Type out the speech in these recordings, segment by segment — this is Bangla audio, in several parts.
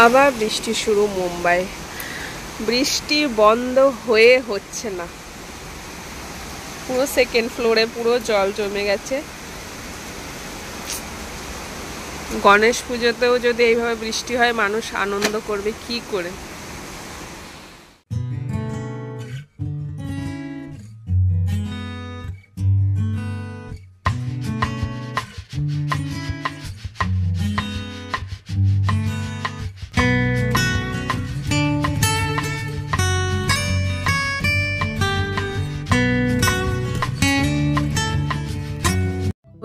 আবার বৃষ্টি শুরু মুম্বাই। বৃষ্টি বন্ধ হয়ে হচ্ছে না, পুরো সেকেন্ড ফ্লোরে পুরো জল জমে গেছে। গণেশ পুজোতেও যদি এইভাবে বৃষ্টি হয় মানুষ আনন্দ করবে কি করে?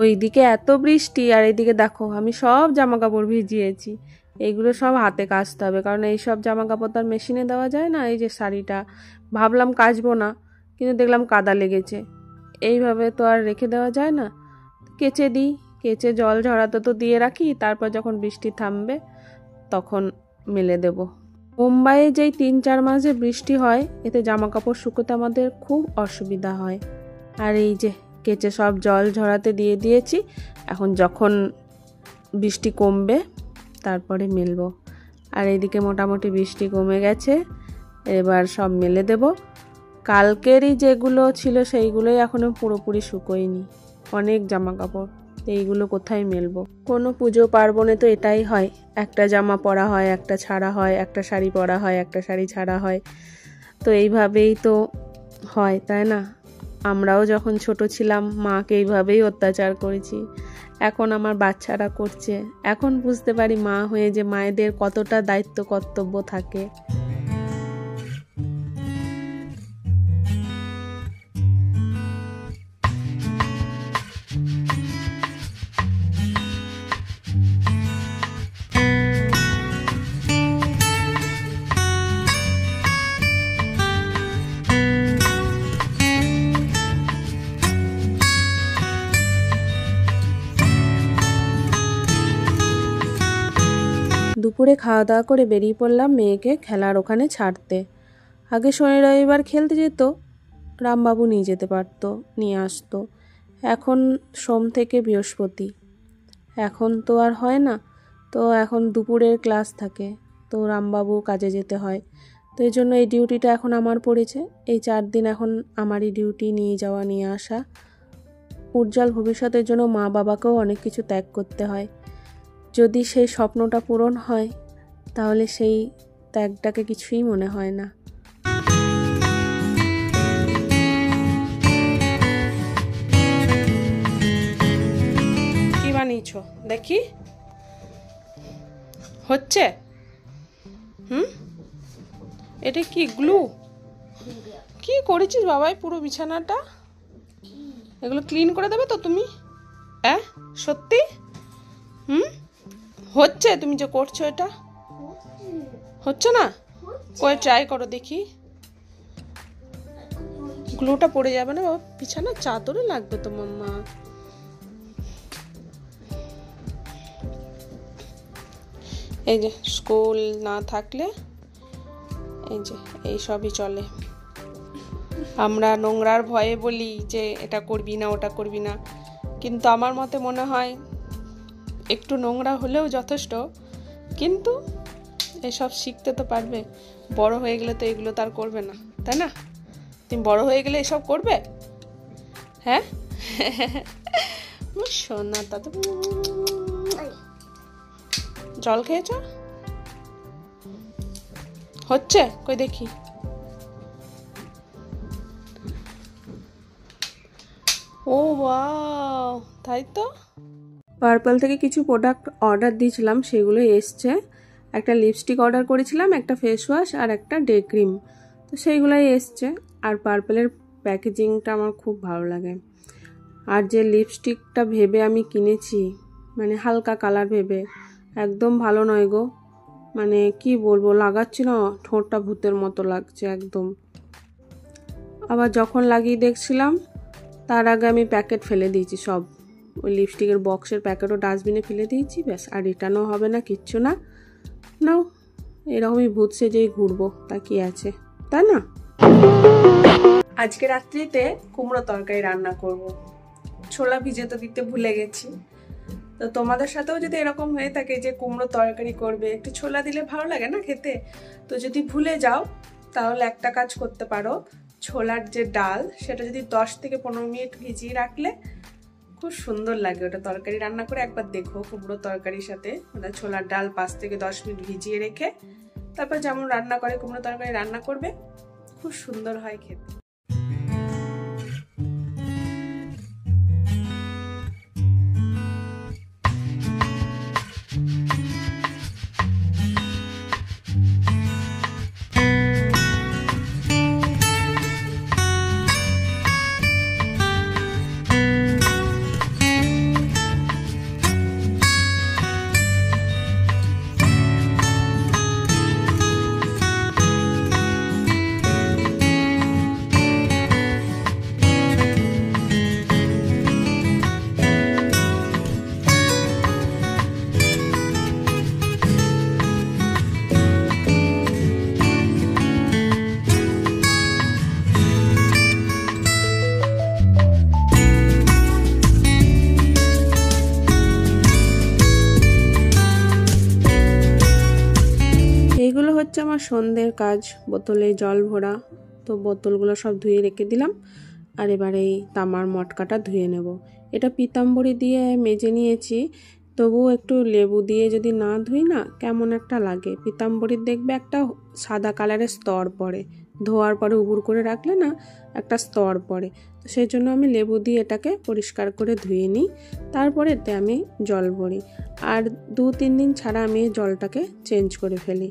ওইদিকে এত বৃষ্টি আর এইদিকে দেখো আমি সব জামা কাপড় ভিজিয়েছি। এইগুলো সব হাতে কাচতে হবে, কারণ এই সব জামা কাপড় তার মেশিনে দেওয়া যায় না। এই যে শাড়িটা ভাবলাম কাচবো না, কিন্তু দেখলাম কাদা লেগেছে, এইভাবে তো আর রেখে দেওয়া যায় না। কেচে দিই, কেচে জল ঝরাতে তো দিয়ে রাখি, তারপর যখন বৃষ্টি থামবে তখন মেলে দেব। মুম্বাইয়ে যেই 3-4 মাসে বৃষ্টি হয় এতে জামা কাপড় শুকোতে আমাদের খুব অসুবিধা হয়। আর এই যে কেচে সব জল ঝরাতে দিয়ে দিয়েছি, এখন যখন বৃষ্টি কমবে তারপরে মেলবো। আর এইদিকে মোটামুটি বৃষ্টি কমে গেছে, এবার সব মেলে দেব। কালকেরই যেগুলো ছিল সেইগুলোই এখনো পুরোপুরি শুকোয়নি, অনেক জামা কাপড়, এইগুলো কোথায় মেলবো? কোনো পুজো পার্বণে তো এটাই হয়, একটা জামা পরা হয়, একটা ছাড়া হয়, একটা শাড়ি পরা হয়, একটা শাড়ি ছাড়া হয়, তো এইভাবেই তো হয়, তাই না? আমরাও যখন ছোট ছিলাম মাকে এইভাবেই অত্যাচার করেছি, এখন আমার বাচ্চারা করছে। এখন বুঝতে পারি মা হয়ে যে মায়েদের কতটা দায়িত্ব কর্তব্য থাকে। দুপুরে খাওয়া দাওয়া করে বেরিয়ে পড়লাম মেয়েকে খেলার ওখানে ছাড়তে। আগে শনি রবিবার খেলতে যেত, রামবাবু নিয়ে যেতে পারতো, নিয়ে আসতো। এখন সোম থেকে বৃহস্পতি, এখন তো আর হয় না, তো এখন দুপুরের ক্লাস থাকে, তো রামবাবু কাজে যেতে হয়, তো এই জন্য এই ডিউটিটা এখন আমার পড়েছে। এই 4 দিন এখন আমারই ডিউটি, নিয়ে যাওয়া নিয়ে আসা। উজ্জ্বল ভবিষ্যতের জন্য মা বাবাকেও অনেক কিছু ত্যাগ করতে হয়। যদি সেই স্বপ্নটা পূরণ হয় তাহলে সেই ত্যাগটাকে কিছুই মনে হয় না। কি বানিয়েছো দেখি? হচ্ছে? এটা কি গ্লু? কি করেছিস বাবাই পুরো বিছানাটা? এগুলো ক্লিন করে দেবে তো তুমি? হ্যাঁ সত্যি? হচ্ছে? তুমি যে করছো এটা হচ্ছে না? কই ট্রাই করো দেখি। গ্লুটা পড়ে যাবে না বাবা, বিছানার চাদরে লাগবে তো মাম্মা। এই যে স্কুল না থাকলে এই যে এই সবই চলে। আমরা নোংরার ভয়ে বলি যে এটা করবি না ওটা করবি না, কিন্তু আমার মতে মনে হয় একটু নোংরা হলেও যথেষ্ট। কিন্তু এসব শিখতে তো পারবে, বড় হয়ে গেলে তো এগুলো তার করবে না, তাই না? তুমি বড় হয়ে গেলে এসব করবে? হ্যাঁ সোনা তা তো। জল খেয়েছ? হচ্ছে? কই দেখি। ও ওয়াও, তাই তো। পার্পল থেকে কিছু প্রোডাক্ট অর্ডার দিয়েছিলাম, সেগুলো এসছে। একটা লিপস্টিক অর্ডার করেছিলাম, একটা ফেস ওয়াশ আর একটা ডে ক্রিম, তো সেইগুলোই এসছে। আর পার্পলের প্যাকেজিংটা আমার খুব ভালো লাগে। আর যে লিপস্টিকটা ভেবে আমি কিনেছি, মানে হালকা কালার ভেবে, একদম ভালো নয় গো। মানে কি বলবো, লাগাচ্ছি না ঠোঁটটা ভূতের মতো লাগছে একদম। আবার যখন লাগিয়ে দেখছিলাম তার আগে আমি প্যাকেট ফেলে দিয়েছি সব। ওই লিপস্টিকের বক্সের প্যাকেটও ডাস্টবিনে ফেলে দিয়েছি, ব্যাস। আর রিটার্নও হবে না, কিচ্ছু না। নাও, এরকমই ভূত সেজেই ঘুরবো, তা কি আছে, তাই না? আজকে রাত্রিতে কুমড়ো তরকারি রান্না করব। ছোলা ভিজে তো দিতে ভুলে গেছি, তো তোমাদের সাথেও যদি এরকম হয়ে থাকে যে কুমড়ো তরকারি করবে, একটু ছোলা দিলে ভালো লাগে না খেতে, তো যদি ভুলে যাও তাহলে একটা কাজ করতে পারো, ছোলার যে ডাল সেটা যদি 10 থেকে 15 মিনিট ভিজিয়ে রাখলে খুব সুন্দর লাগে ওটা তরকারি রান্না করে। একবার দেখো কুমড়ো তরকারির সাথে মানে ছোলার ডাল 5 থেকে 10 মিনিট ভিজিয়ে রেখে তারপর যেমন রান্না করে কুমড়ো তরকারি রান্না করবে, খুব সুন্দর হয় খেতে। এইগুলো হচ্ছে আমার সন্ধ্যের কাজ, বোতলে জল ভরা। তো বোতলগুলো সব ধুয়ে রেখে দিলাম, আর এবার এই তামার মটকাটা ধুয়ে নেব। এটা পিতাম্বরী দিয়ে মেজে নিয়েছি, তবুও একটু লেবু দিয়ে যদি না ধুই না কেমন একটা লাগে। পিতাম্বরীর দেখবে একটা সাদা কালারের স্তর পড়ে, ধোয়ার পরে উবুর করে রাখলে না একটা স্তর পড়ে। তো সেই জন্য আমি লেবু দিয়ে এটাকে পরিষ্কার করে ধুয়ে নিই, তারপরে এতে আমি জল ভরি, আর 2-3 দিন ছাড়া আমি জলটাকে চেঞ্জ করে ফেলি।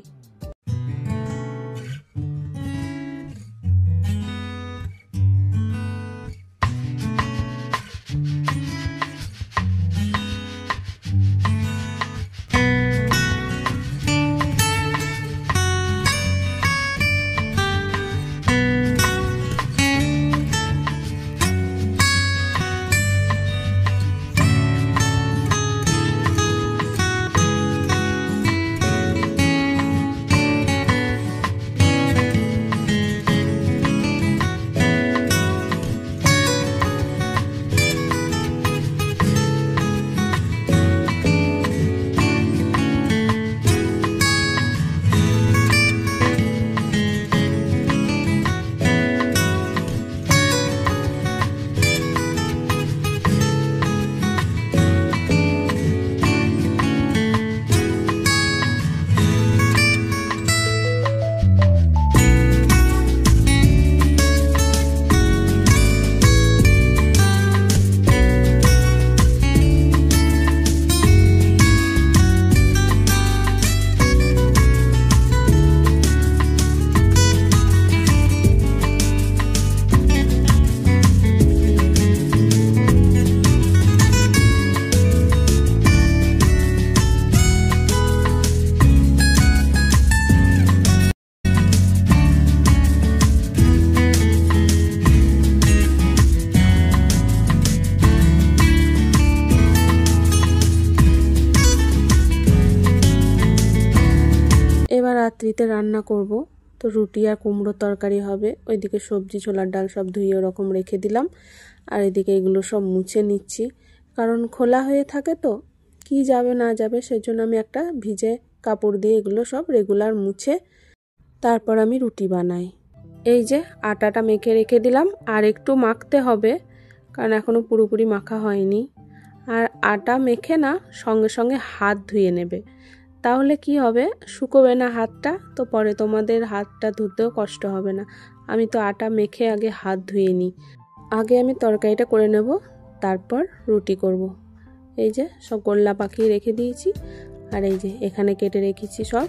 এবার রাত্রিতে রান্না করব, তো রুটি আর কুমড়ো তরকারি হবে। ওইদিকে সবজি ছোলার ডাল সব ধুয়ে ওরকম রেখে দিলাম, আর এদিকে এগুলো সব মুছে নিচ্ছি, কারণ খোলা হয়ে থাকে তো কি যাবে না যাবে, সেজন্য আমি একটা ভিজে কাপড় দিয়ে এগুলো সব রেগুলার মুছে তারপর আমি রুটি বানাই। এই যে আটাটা মেখে রেখে দিলাম, আর একটু মাখতে হবে কারণ এখনো পুরোপুরি মাখা হয়নি। আর আটা মেখে না সঙ্গে সঙ্গে হাত ধুয়ে নেবে, তাহলে কি হবে শুকোবে না হাতটা, তো পরে তোমাদের হাতটা ধুতেও কষ্ট হবে না। আমি তো আটা মেখে আগে হাত ধুয়ে নিই। আগে আমি তরকারিটা করে নেব, তারপর রুটি করব। এই যে সব গোল্লা পাকিয়ে রেখে দিয়েছি, আর এই যে এখানে কেটে রেখেছি সব।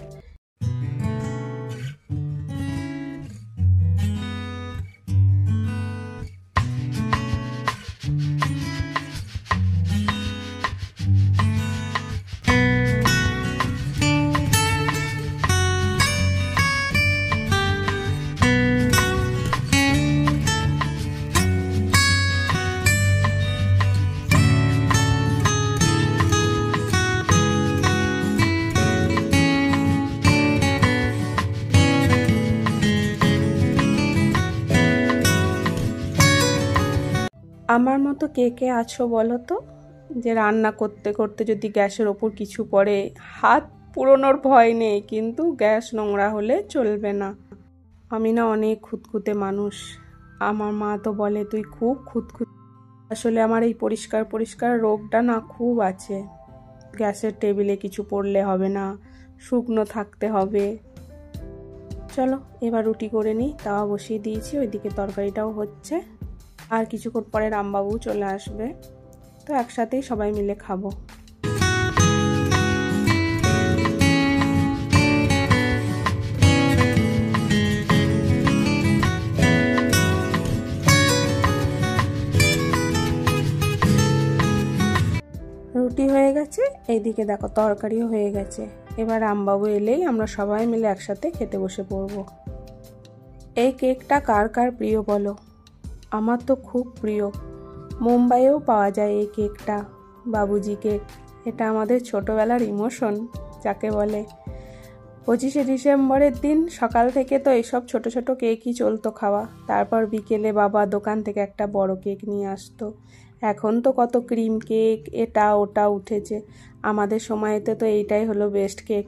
আমার মতো কে কে আছো বলো তো, যে রান্না করতে করতে যদি গ্যাসের ওপর কিছু পড়ে, হাত পুরোনোর ভয় নেই, কিন্তু গ্যাস নোংরা হলে চলবে না। আমি না অনেক খুঁতখুঁতে মানুষ, আমার মা তো বলে তুই খুব খুঁতখুঁতে। আসলে আমার এই পরিষ্কার পরিষ্কার রোগটা না খুব আছে। গ্যাসের টেবিলে কিছু পড়লে হবে না, শুকনো থাকতে হবে। চলো এবার রুটি করে নিই, তাওয়া বসিয়ে দিয়েছি, ওইদিকে তরকারিটাও হচ্ছে, আর কিছুক্ষণ পরে রামবাবু চলে আসবে, তো একসাথেই সবাই মিলে খাবো। রুটি হয়ে গেছে, এইদিকে দেখো তরকারিও হয়ে গেছে। এবার রামবাবু এলেই আমরা সবাই মিলে একসাথে খেতে বসে পড়ব। এই কেকটা কার কার প্রিয় বলো? আমার তো খুব প্রিয়। মুম্বাইয়েও পাওয়া যায় এই কেকটা, বাবুজি কেক। এটা আমাদের ছোটবেলার ইমোশন যাকে বলে। 25শে ডিসেম্বরের দিন সকাল থেকে তো এইসব ছোট ছোট কেকই চলতো খাওয়া, তারপর বিকেলে বাবা দোকান থেকে একটা বড় কেক নিয়ে আসতো। এখন তো কত ক্রিম কেক এটা ওটা উঠেছে, আমাদের সময়তে তো এইটাই হলো বেস্ট কেক।